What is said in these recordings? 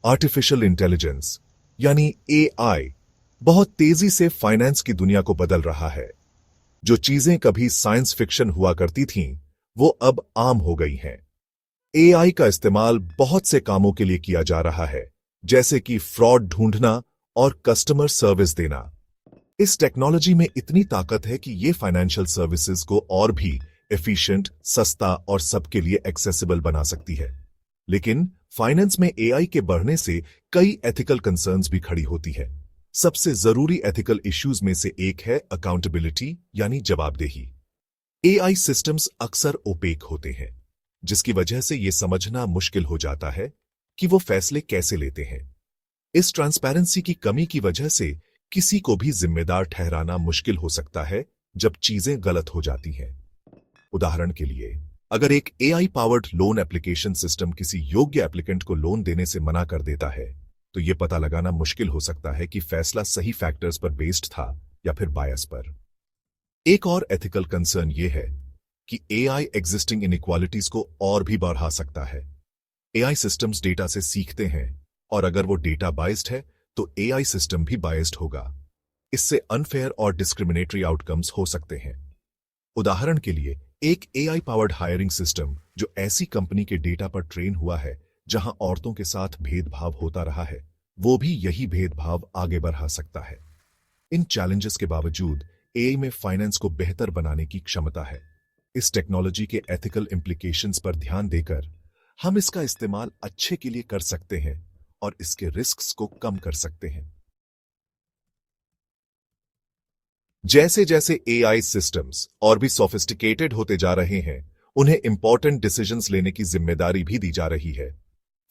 Artificial intelligence यानी AI बहुत तेजी से फाइनेंस की दुनिया को बदल रहा है। जो चीजें कभी साइंस फिक्शन हुआ करती थीं, वो अब आम हो गई हैं। एआई का इस्तेमाल बहुत से कामों के लिए किया जा रहा है, जैसे कि फ्रॉड ढूंढना और कस्टमर सर्विस देना। इस टेक्नोलॉजी में इतनी ताकत है कि ये फाइनेंशियल सर्विसेज को और भी एफिशिएंट, सस्ता और सबके लिए एक्सेसिबल बना सकती है। लेकिन फाइनेंस में एआई के बढ़ने से कई एथिकल कंसर्न्स भी खड़ी होती है। सबसे जरूरी एथिकल इश्यूज में से एक है अकाउंटेबिलिटी यानी जवाबदेही। एआई सिस्टम्स अक्सर ओपेक होते हैं, जिसकी वजह से यह समझना मुश्किल हो जाता है कि वो फैसले कैसे लेते हैं। इस ट्रांसपेरेंसी की कमी की वजह से किसी को भी जिम्मेदार ठहराना मुश्किल हो सकता है जब चीजें गलत हो जाती हैं। उदाहरण के लिए, अगर एक AI powered loan application system किसी योग्य एप्लीकेंट को लोन देने से मना कर देता है, तो यह पता लगाना मुश्किल हो सकता है कि फैसला सही फैक्टर्स पर बेस्ड था या फिर बायस पर। एक और एथिकल कंसर्न यह है कि एआई एग्जिस्टिंग इनइक्वालिटीज को और भी बढ़ा सकता है। एआई सिस्टम्स डेटा से सीखते हैं, और अगर वो डेटा बायस्ड है तो एआई सिस्टम भी बायस्ड होगा। इससे अनफेयर और डिस्क्रिमिनेटरी आउटकम्स हो सकते हैं। उदाहरण के लिए, एक एआई पावर्ड हायरिंग सिस्टम जो ऐसी कंपनी के डेटा पर ट्रेन हुआ है जहां औरतों के साथ भेदभाव होता रहा है, वो भी यही भेदभाव आगे बढ़ा सकता है। इन चैलेंजेस के बावजूद एआई में फाइनेंस को बेहतर बनाने की क्षमता है। इस टेक्नोलॉजी के एथिकल इम्प्लीकेशंस पर ध्यान देकर हम इसका इस्तेमाल अच्छे के लिए कर सकते हैं और इसके रिस्क्स को कम कर सकते हैं। जैसे जैसे एआई सिस्टम्स और भी सोफिस्टिकेटेड होते जा रहे हैं, उन्हें इंपॉर्टेंट डिसीजंस लेने की जिम्मेदारी भी दी जा रही है।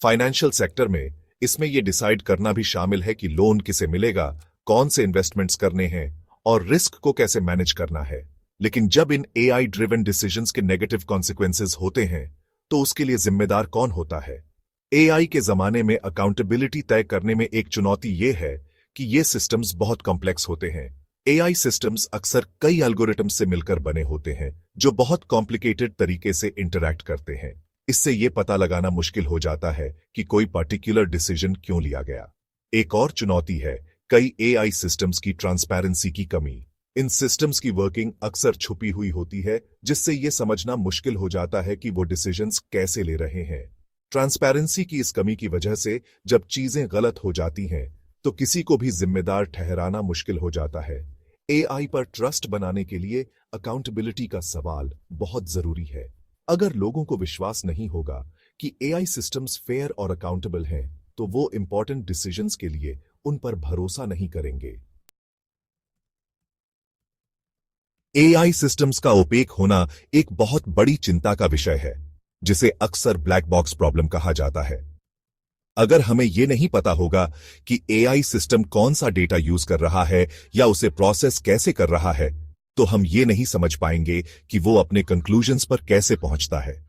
फाइनेंशियल सेक्टर में इसमें यह डिसाइड करना भी शामिल है कि लोन किसे मिलेगा, कौन से इन्वेस्टमेंट्स करने हैं और रिस्क को कैसे मैनेज करना है। लेकिन जब इन एआई ड्रिवन डिसीजंस के नेगेटिव कॉन्सिक्वेंसेस होते हैं, तो उसके लिए जिम्मेदार कौन होता है? एआई के जमाने में अकाउंटेबिलिटी तय करने में एक चुनौती यह है कि ये सिस्टम्स बहुत कॉम्प्लेक्स होते हैं। एआई सिस्टम्स अक्सर कई एल्गोरिथम्स से मिलकर बने होते हैं, जो बहुत कॉम्प्लिकेटेड तरीके से इंटरैक्ट करते हैं। इससे यह पता लगाना मुश्किल हो जाता है कि कोई पर्टिकुलर डिसीजन क्यों लिया गया। एक और चुनौती है कई एआई सिस्टम्स की ट्रांसपेरेंसी की कमी। इन सिस्टम्स की वर्किंग अक्सर छुपी हुई होती है, जिससे यह समझना मुश्किल हो जाता है कि वो डिसीजंस कैसे ले रहे हैं। ट्रांसपेरेंसी की इस कमी की वजह से जब चीजें गलत हो जाती हैं, तो किसी को भी जिम्मेदार ठहराना मुश्किल हो जाता है। एआई पर ट्रस्ट बनाने के लिए अकाउंटेबिलिटी का सवाल बहुत जरूरी है। अगर लोगों को विश्वास नहीं होगा कि एआई सिस्टम्स फेयर और अकाउंटेबल हैं, तो वो इंपॉर्टेंट डिसीजंस के लिए उन पर भरोसा नहीं करेंगे। एआई सिस्टम्स का ओपेक होना एक बहुत बड़ी चिंता का विषय है, जिसे अक्सर ब्लैक बॉक्स प्रॉब्लम कहा जाता है। अगर हमें यह नहीं पता होगा कि एआई सिस्टम कौन सा डेटा यूज कर रहा है या उसे प्रोसेस कैसे कर रहा है, तो हम ये नहीं समझ पाएंगे कि वो अपने कंक्लूजन्स पर कैसे पहुंचता है।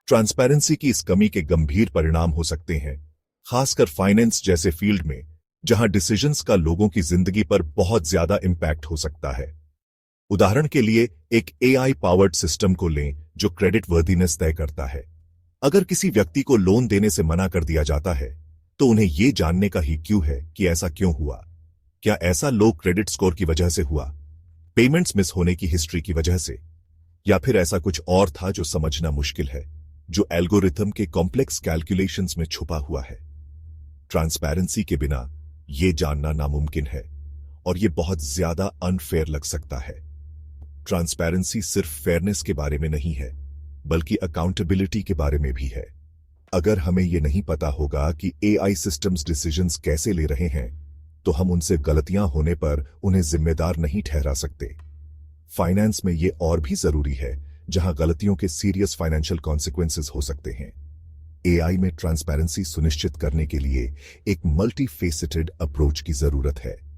ट्रांसपेरेंसी की इस कमी के गंभीर परिणाम हो सकते हैं, खासकर फाइनेंस जैसे फील्ड में, जहां डिसीजंस का लोगों की जिंदगी पर बहुत ज्यादा इंपैक्ट हो सकता है। उदाहरण के लिए, एक एआई पावर्ड सिस्टम को लें जो क्रेडिट वर्दीनेस तय करता है। अगर किसी व्यक्ति को लोन देने से मना कर दिया जाता है, तो उन्हें यह जानने का ही क्यों है कि ऐसा क्यों हुआ। क्या ऐसा लो क्रेडिट स्कोर की वजह से हुआ, पेमेंट्स मिस होने की हिस्ट्री की वजह से, या फिर ऐसा कुछ और था जो समझना मुश्किल है, जो एल्गोरिथम के कॉम्प्लेक्स कैलकुलेशंस में छुपा हुआ है। ट्रांसपेरेंसी के बिना यह जानना नामुमकिन है, और यह बहुत ज्यादा अनफेयर लग सकता है। ट्रांसपेरेंसी सिर्फ फेयरनेस के बारे में नहीं है, बल्कि अकाउंटेबिलिटी के बारे में भी है। अगर हमें यह नहीं पता होगा कि एआई सिस्टम्स डिसीजंस कैसे ले रहे हैं, तो हम उनसे गलतियां होने पर उन्हें जिम्मेदार नहीं ठहरा सकते। फाइनेंस में यह और भी जरूरी है, जहां गलतियों के सीरियस फाइनेंशियल कॉन्सिक्वेंसेस हो सकते हैं। एआई में ट्रांसपेरेंसी सुनिश्चित करने के लिए एक मल्टी फेसेटेड अप्रोच की जरूरत है।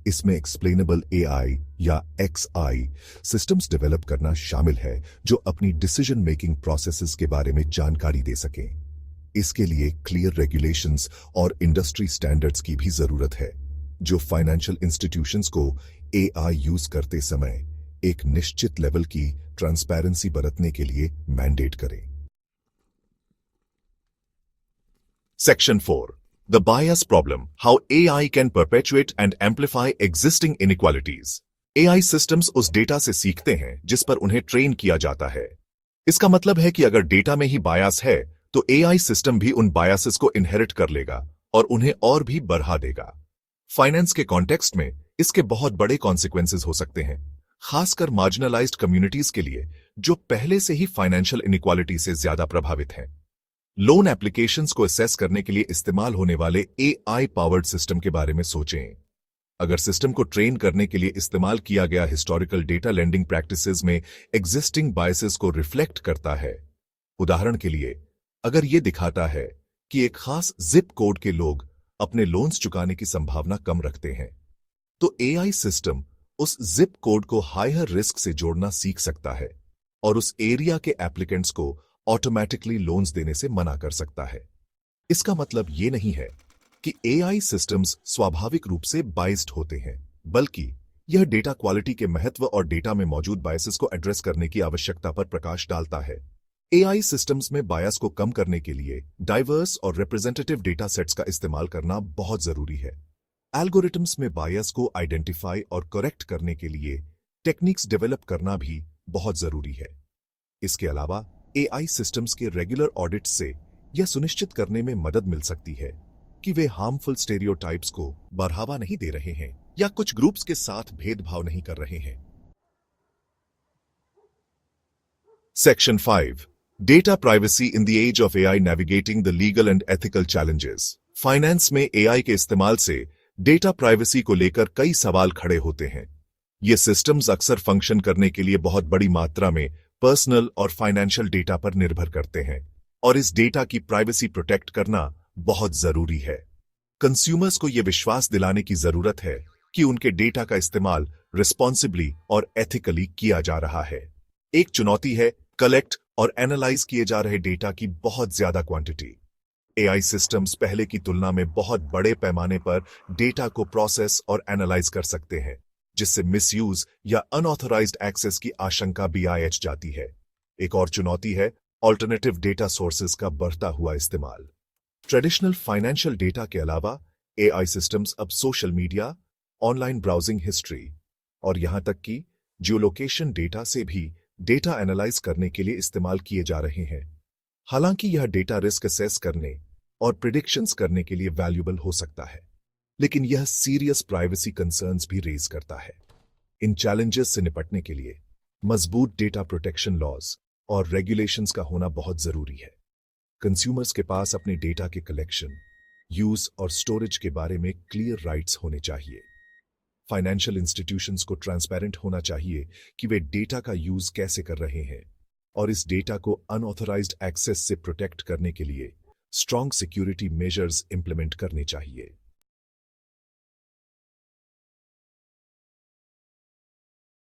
इसमें एक्सप्लेनेबल एआई या एक्सआई सिस्टम्स डेवलप करना शामिल है, जो अपनी डिसीजन मेकिंग प्रोसेसेस के बारे में जानकारी दे सकें। इसके लिए क्लियर रेगुलेशंस और इंडस्ट्री स्टैंडर्ड्स की भी जरूरत है, जो फाइनेंशियल इंस्टीट्यूशंस को एआई यूज करते समय एक निश्चित लेवल की ट्रांसपेरेंसी बरतने के लिए मैंडेट करें। Section 4, The bias problem, how AI can perpetuate and amplify existing inequalities. AI systems उस डेटा से सीखते हैं जिस पर उन्हें ट्रेन किया जाता है। इसका मतलब है कि अगर डेटा में ही बायस है, तो AI सिस्टम भी उन बायसेस को इनहेरिट कर लेगा और उन्हें और भी बढ़ा देगा। फाइनेंस के कॉन्टेक्स्ट में इसके बहुत बड़े कॉन्सिक्वेंसेस हो सकते हैं, खासकर मार्जिनलाइज्ड कम्युनिटीज के लिए जो पहले से ही फाइनेंशियल इनइक्वालिटी से ज्यादा प्रभावित हैं। लोन एप्लीकेशंस को असेस करने के लिए इस्तेमाल होने वाले AI पावर्ड सिस्टम के बारे में सोचें। अगर सिस्टम को ट्रेन करने के लिए इस्तेमाल किया गया हिस्टोरिकल डेटा लेंडिंग प्रैक्टिसेस में एग्जिस्टिंग बायसेस को रिफ्लेक्ट करता है, उदाहरण के लिए अगर यह दिखाता है कि एक खास जिप कोड के लोग अपने लोन्स चुकाने की संभावना कम रखते हैं, तो AI सिस्टम उस जिप कोड को हायर रिस्क से जोड़ना सीख सकता है और उस एरिया के एप्लीकेंट्स को ऑटोमेटिकली लोन्स देने से मना कर सकता है। इसका मतलब यह नहीं है कि AI सिस्टम्स स्वाभाविक रूप से बाइस्ड होते हैं, बल्कि यह डेटा क्वालिटी के महत्व और डेटा में मौजूद बायसेस को एड्रेस करने की आवश्यकता पर प्रकाश डालता है। AI सिस्टम्स में बायस को कम करने के लिए डाइवर्स और रिप्रेजेंटेटिव डेटा सेट्स का इस्तेमाल करना बहुत जरूरी है। एल्गोरिथम्स में बायस को आइडेंटिफाई और करेक्ट करने के लिए टेक्निक्स डेवलप करना भी बहुत जरूरी है। इसके अलावा AI सिस्टम्स के रेगुलर ऑडिट से यह सुनिश्चित करने में मदद मिल सकती है कि वे हार्मफुल स्टेरियोटाइप्स को बढ़ावा नहीं दे रहे हैं या कुछ ग्रुप्स के साथ भेदभाव नहीं कर रहे हैं। Section 5. Data privacy in the age of AI navigating the legal and ethical challenges. Finance में AI के इस्तेमाल से डेटा प्राइवेसी को लेकर कई सवाल खड़े होते हैं। ये सिस्टम्स अक्सर फंक्शन करने के लिए बहुत बड़ी मात्रा में पर्सनल और फाइनेंशियल डेटा पर निर्भर करते हैं, और इस डेटा की प्राइवेसी प्रोटेक्ट करना बहुत जरूरी है। कंज्यूमर्स को यह विश्वास दिलाने की जरूरत है कि उनके डेटा का इस्तेमाल रिस्पॉन्सिबली और एथिकली किया जा रहा है। एक चुनौती है कलेक्ट और एनालाइज किए जा रहे डेटा की बहुत ज्यादा क्वांटिटी। AI सिस्टम्स पहले की तुलना में बहुत बड़े पैमाने पर डेटा को प्रोसेस और एनालाइज कर सकते हैं, जिससे मिसयूज या अनऑथराइज्ड एक्सेस की आशंका भी आ जाती है। एक और चुनौती है ऑल्टरनेटिव डेटा सोर्सेज का बढ़ता हुआ इस्तेमाल। ट्रेडिशनल फाइनेंशियल डेटा के अलावा AI सिस्टम्स अब social media, online browsing history और यहां तक कि जियोलोकेशन डेटा से भी डेटा एनालाइज करने के लिए इस्तेमाल किए जा रहे हैं। हालांकि यह डेटा रिस्क असेस करने और प्रिडिक्शंस करने के लिए वैल्यूएबल हो सकता है, लेकिन यह सीरियस प्राइवेसी कंसर्न्स भी रेज करता है। इन चैलेंजेस से निपटने के लिए मजबूत डेटा प्रोटेक्शन लॉज और रेगुलेशंस का होना बहुत जरूरी है। कंज्यूमर्स के पास अपने डेटा के कलेक्शन, यूज और स्टोरेज के बारे में क्लियर राइट्स होने चाहिए। फाइनेंशियल इंस्टीट्यूशंस को ट्रांसपेरेंट होना चाहिए कि वे डेटा का यूज कैसे कर रहे हैं, और इस डेटा को अनऑथराइज्ड एक्सेस से प्रोटेक्ट करने के लिए स्ट्रॉन्ग सिक्योरिटी मेजर्स इंप्लीमेंट करने चाहिए।